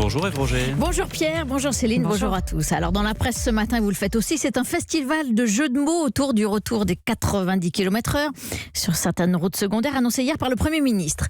Bonjour Ève Roger. Bonjour Pierre, bonjour Céline, bonjour à tous. Alors dans la presse ce matin, vous le faites aussi, c'est un festival de jeux de mots autour du retour des 90 km/h sur certaines routes secondaires annoncé hier par le Premier ministre.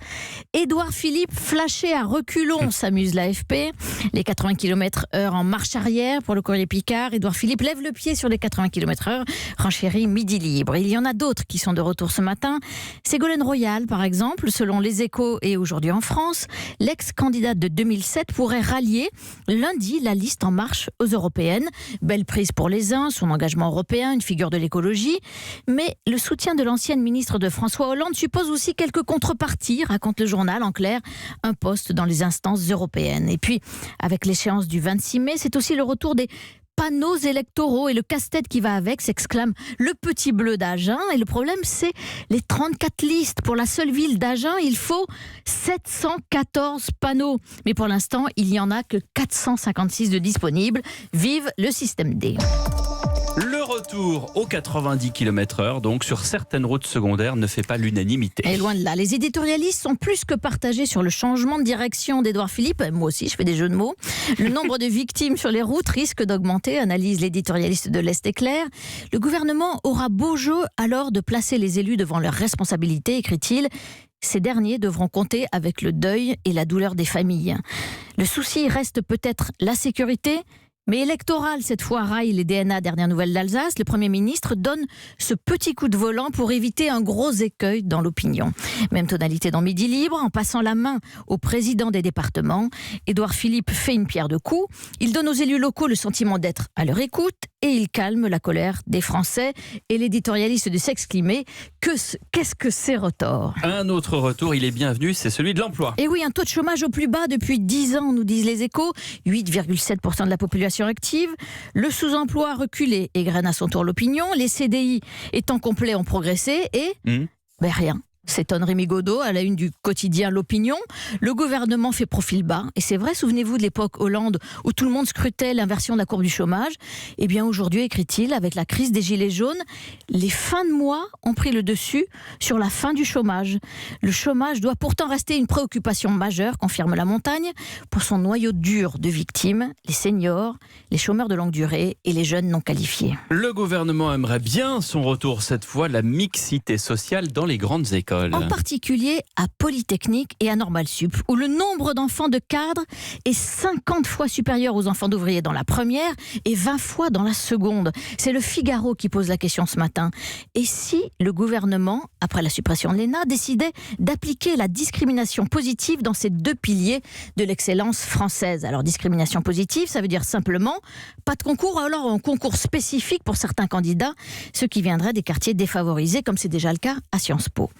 Édouard Philippe flashé à reculons, s'amuse l'AFP. Les 80 km/h en marche arrière pour le courrier Picard. Édouard Philippe lève le pied sur les 80 km/h, renchérit Midi Libre. Il y en a d'autres qui sont de retour ce matin. Ségolène Royal par exemple, selon Les Échos et Aujourd'hui en France, l'ex-candidate de 2007 pourrait rallier lundi la liste En Marche aux européennes. Belle prise pour les uns, son engagement européen, une figure de l'écologie. Mais le soutien de l'ancienne ministre de François Hollande suppose aussi quelques contreparties, raconte le journal. En clair, un poste dans les instances européennes. Et puis, avec l'échéance du 26 mai, c'est aussi le retour des panneaux électoraux et le casse-tête qui va avec, s'exclame le Petit Bleu d'Agen. Et le problème, c'est les 34 listes. Pour la seule ville d'Agen, il faut 714 panneaux. Mais pour l'instant, il n'y en a que 456 de disponibles. Vive le système D. Le retour aux 90 km/h, donc sur certaines routes secondaires, ne fait pas l'unanimité. Et loin de là, les éditorialistes sont plus que partagés sur le changement de direction d'Édouard Philippe. Moi aussi, je fais des jeux de mots. Le nombre de victimes sur les routes risque d'augmenter, analyse l'éditorialiste de l'Est éclair. Le gouvernement aura beau jeu alors de placer les élus devant leurs responsabilités, écrit-il. Ces derniers devront compter avec le deuil et la douleur des familles. Le souci reste peut-être la sécurité, mais électoral cette fois, raille les DNA dernière nouvelle d'Alsace. Le Premier ministre donne ce petit coup de volant pour éviter un gros écueil dans l'opinion. Même tonalité dans Midi Libre, en passant la main au président des départements. Édouard Philippe fait une pierre de coups. Il donne aux élus locaux le sentiment d'être à leur écoute et il calme la colère des Français. Et l'éditorialiste de s'exclamer « Qu'est-ce que c'est retors ?» Un autre retour, il est bienvenu, c'est celui de l'emploi. Et oui, un taux de chômage au plus bas depuis 10 ans, nous disent les Échos. 8,7% de la population active. Le sous-emploi reculé égrène à son tour l'opinion. Les CDI étant complets ont progressé et rien. S'étonne Rémi Godot à la une du quotidien L'Opinion. Le gouvernement fait profil bas. Et c'est vrai, souvenez-vous de l'époque Hollande où tout le monde scrutait l'inversion de la courbe du chômage. Eh bien aujourd'hui, écrit-il, avec la crise des gilets jaunes, les fins de mois ont pris le dessus sur la fin du chômage. Le chômage doit pourtant rester une préoccupation majeure, confirme La Montagne, pour son noyau dur de victimes, les seniors, les chômeurs de longue durée et les jeunes non qualifiés. Le gouvernement aimerait bien son retour cette fois, la mixité sociale dans les grandes écoles. En particulier à Polytechnique et à Normal Sup, où le nombre d'enfants de cadres est 50 fois supérieur aux enfants d'ouvriers dans la première et 20 fois dans la seconde. C'est le Figaro qui pose la question ce matin. Et si le gouvernement, après la suppression de l'ENA, décidait d'appliquer la discrimination positive dans ces deux piliers de l'excellence française? Alors discrimination positive, ça veut dire simplement pas de concours, alors un concours spécifique pour certains candidats, ceux qui viendraient des quartiers défavorisés, comme c'est déjà le cas à Sciences Po.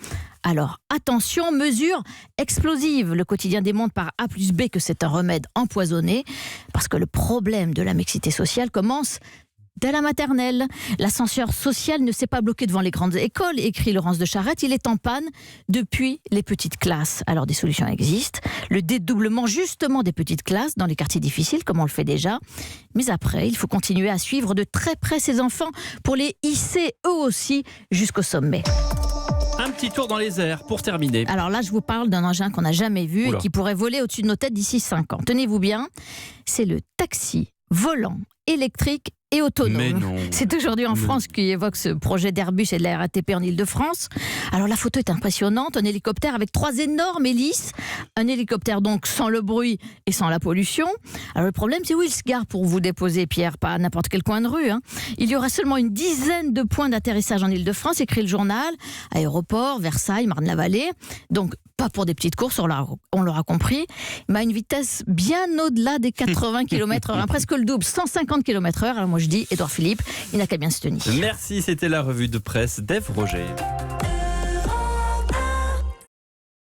Alors, attention, mesure explosive. Le quotidien démontre par A plus B que c'est un remède empoisonné, parce que le problème de la mixité sociale commence dès la maternelle. L'ascenseur social ne s'est pas bloqué devant les grandes écoles, écrit Laurence de Charette. Il est en panne depuis les petites classes. Alors des solutions existent. Le dédoublement justement des petites classes dans les quartiers difficiles, comme on le fait déjà. Mais après, il faut continuer à suivre de très près ces enfants pour les hisser eux aussi jusqu'au sommet. Un petit tour dans les airs pour terminer. Alors là, je vous parle d'un engin qu'on n'a jamais vu et qui pourrait voler au-dessus de nos têtes d'ici 5 ans. Tenez-vous bien, c'est le taxi volant électrique et autonome. C'est aujourd'hui en France qui évoque ce projet d'Airbus et de la RATP en Ile-de-France. Alors la photo est impressionnante, un hélicoptère avec 3 énormes hélices, un hélicoptère donc sans le bruit et sans la pollution. Alors le problème, c'est où il se gare pour vous déposer, Pierre, pas à n'importe quel coin de rue. Il y aura seulement une dizaine de points d'atterrissage en Ile-de-France, écrit le journal, aéroport, Versailles, Marne-la-Vallée. Donc pas pour des petites courses, on l'aura compris, mais à une vitesse bien au-delà des 80 km/h, presque le double, 150 km/h. Alors moi je dis, Édouard Philippe, il n'a qu'à bien se tenir. Merci, c'était la revue de presse d'Ève Roger.